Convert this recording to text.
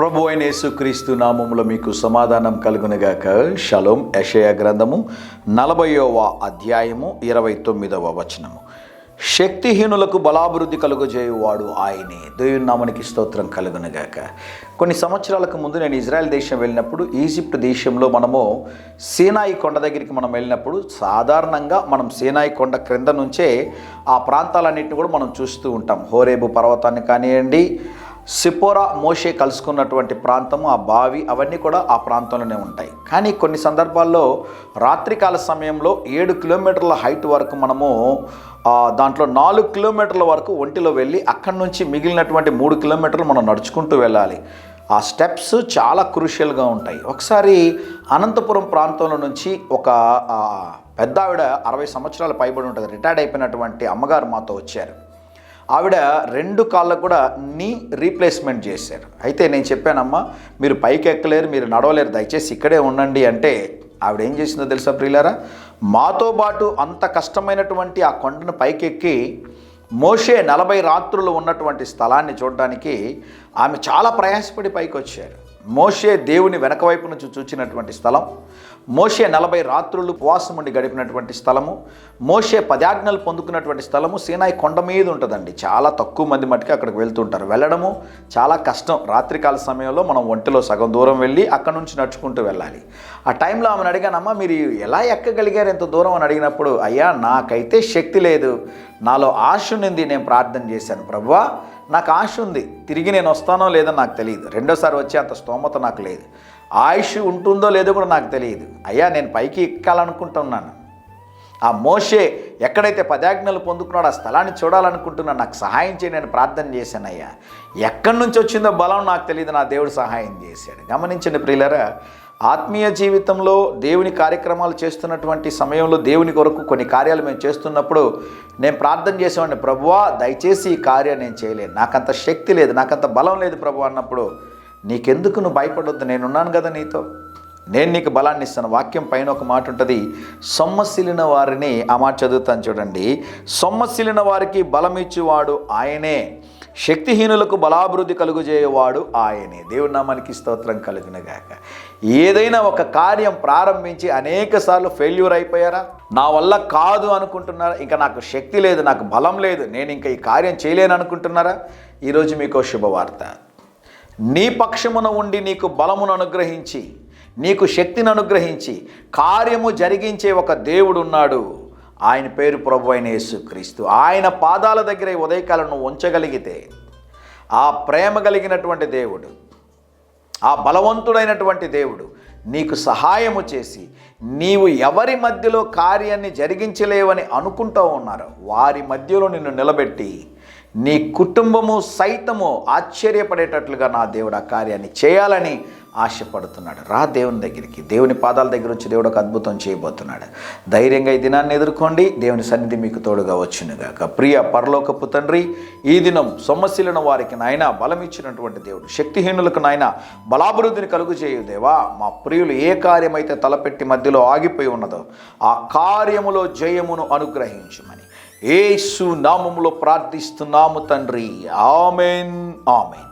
ప్రభు అయిన యేసుక్రీస్తు నామములో మీకు సమాధానం కలుగునుగాక. షలోం. యెషయా గ్రంథము 40వ అధ్యాయము 29వ వచనము. శక్తిహీనులకు బలాభివృద్ధి కలుగజేయువాడు ఆయనే. దేవుని నామానికి స్తోత్రం కలుగునుగాక. కొన్ని సంవత్సరాలకు ముందు నేను ఇజ్రాయెల్ దేశం వెళ్ళినప్పుడు, ఈజిప్ట్ దేశంలో మనము సీనాయి కొండ దగ్గరికి మనం వెళ్ళినప్పుడు సాధారణంగా మనం సీనాయి కొండ క్రింద నుంచే ఆ ప్రాంతాలన్నింటినీ కూడా మనం చూస్తూ ఉంటాం. హోరేబు పర్వతాన్ని కానివ్వండి, సిపోరా మోషే కలుసుకున్నటువంటి ప్రాంతము, ఆ బావి, అవన్నీ కూడా ఆ ప్రాంతంలోనే ఉంటాయి. కానీ కొన్ని సందర్భాల్లో రాత్రికాల సమయంలో 7 కిలోమీటర్ల హైట్ వరకు మనము దాంట్లో 4 కిలోమీటర్ల వరకు ఒంటిలో వెళ్ళి అక్కడి నుంచి మిగిలినటువంటి 3 కిలోమీటర్లు మనం నడుచుకుంటూ వెళ్ళాలి. ఆ స్టెప్స్ చాలా క్రూషియల్గా ఉంటాయి. ఒకసారి అనంతపురం ప్రాంతంలో నుంచి ఒక పెద్ద ఆవిడ, 60 సంవత్సరాల పైబడి ఉంటుంది, రిటైర్డ్ అయిపోయినటువంటి అమ్మగారు మాతో వచ్చారు. ఆవిడ 2 కాళ్ళకు కూడా నీ రీప్లేస్మెంట్ చేశారు. అయితే నేను చెప్పానమ్మా, మీరు పైకి ఎక్కలేరు, మీరు నడవలేరు, దయచేసి ఇక్కడే ఉండండి అంటే ఆవిడ ఏం చేసిందో తెలుసా ప్రియులారా? మాతో పాటు అంత కష్టమైనటువంటి ఆ కొండను పైకెక్కి మోషే 40 రాత్రులు ఉన్నటువంటి స్థలాన్ని చూడడానికి ఆమె చాలా ప్రయాసపడి పైకి వచ్చారు. మోషే దేవుని వెనక వైపు నుంచి చూచినటువంటి స్థలం, మోషే 40 రాత్రులు ఉపవాసం ఉండి గడిపినటువంటి స్థలము, మోషే 10 ఆజ్ఞలు పొందుకున్నటువంటి స్థలము సీనాయి కొండ మీద ఉంటుందండి. చాలా తక్కువ మంది మట్టుకు అక్కడికి వెళ్తుంటారు. వెళ్ళడము చాలా కష్టం. రాత్రికాల సమయంలో మనం ఒంటిలో సగం దూరం వెళ్ళి అక్కడ నుంచి నడుచుకుంటూ వెళ్ళాలి. ఆ టైంలో ఆమెను అడిగానమ్మా, మీరు ఎలా ఎక్కగలిగారు ఎంత దూరం అని అడిగినప్పుడు, అయ్యా నాకైతే శక్తి లేదు, నాలో ఆశ ఉంది, నేను ప్రార్థన చేశాను, ప్రభువా నాకు ఆశ ఉంది, తిరిగి నేను వస్తానో లేదో నాకు తెలియదు, రెండోసారి వచ్చే అంత స్తోమత నాకు లేదు, ఆయుష్ ఉంటుందో లేదో కూడా నాకు తెలియదు, అయ్యా నేను పైకి ఎక్కాలనుకుంటున్నాను, ఆ మోషే ఎక్కడైతే 10 ఆజ్ఞలు పొందుకున్నాడో ఆ స్థలాన్ని చూడాలనుకుంటున్నాను, నాకు సహాయం చేయి, నేను ప్రార్థన చేశాను అయ్యా, ఎక్కడి నుంచి వచ్చిందో బలం నాకు తెలియదు, నా దేవుడు సహాయం చేశాడు. గమనించండి ప్రియులారా, ఆత్మీయ జీవితంలో దేవుని కార్యక్రమాలు చేస్తున్నటువంటి సమయంలో దేవుని కొరకు కొన్ని కార్యాలు మేము చేస్తున్నప్పుడు నేను ప్రార్థన చేసేవాడిని, ప్రభువా దయచేసి ఈ కార్యం నేను చేయలేను, నాకంత శక్తి లేదు, నాకంత బలం లేదు ప్రభు అన్నప్పుడు, నీకెందుకు, నువ్వు భయపడొద్దు, నేనున్నాను కదా నీతో, నేను నీకు బలాన్ని ఇస్తాను. వాక్యం పైన ఒక మాట ఉంటుంది, సొమ్మసిలిన వారిని, ఆ మాట చదువుతాను చూడండి, సొమ్మసిలిన వారికి బలమిచ్చువాడు ఆయనే, శక్తిహీనులకు బలాభివృద్ధి కలుగజేయవాడు ఆయనే. దేవుని నామానికి స్తోత్రం కలుగునుగాక. ఏదైనా ఒక కార్యం ప్రారంభించి అనేక సార్లు ఫెయిల్యూర్ అయిపోయారా? నా వల్ల కాదు అనుకుంటున్నారా? ఇంకా నాకు శక్తి లేదు, నాకు బలం లేదు, నేను ఇంకా ఈ కార్యం చేయలేను అనుకుంటున్నారా? ఈరోజు మీకు శుభవార్త. నీ పక్షమున ఉండి నీకు బలమును అనుగ్రహించి, నీకు శక్తిని అనుగ్రహించి కార్యము జరిగించే ఒక దేవుడు ఉన్నాడు. ఆయన పేరు ప్రభు అయిన యేసుక్రీస్తు. ఆయన పాదాల దగ్గర ఈ ఉదయకాలను ఉంచగలిగితే, ఆ ప్రేమ కలిగినటువంటి దేవుడు, ఆ బలవంతుడైనటువంటి దేవుడు నీకు సహాయము చేసి, నీవు ఎవరి మధ్యలో కార్యాన్ని జరిగించలేవని అనుకుంటూ ఉన్నారో వారి మధ్యలో నిన్ను నిలబెట్టి, నీ కుటుంబము సైతము ఆశ్చర్యపడేటట్లుగా నా దేవుడు ఆ కార్యాన్ని చేయాలని ఆశపడుతున్నాడు. రా దేవుని దగ్గరికి, దేవుని పాదాల దగ్గర వచ్చి దేవుడు ఒక అద్భుతం చేయబోతున్నాడు. ధైర్యంగా ఈ దినాన్ని ఎదుర్కోండి. దేవుని సన్నిధి మీకు తోడుగా వచ్చునుగాక. ప్రియ పరలోకపు తండ్రి, ఈ దినం సొమ్మసిలిన వారికి నాయన బలం ఇచ్చినటువంటి దేవుడు, శక్తిహీనులకు నాయన బలాభివృద్ధిని కలుగు చేయు దేవా. మా ప్రియులు ఏ కార్యమైతే తలపెట్టి మధ్యలో ఆగిపోయి ఉన్నదో ఆ కార్యములో జయమును అనుగ్రహించుమని యేసు నామములో ప్రార్థిస్తున్నాము తండ్రి. ఆమేన్, ఆమేన్.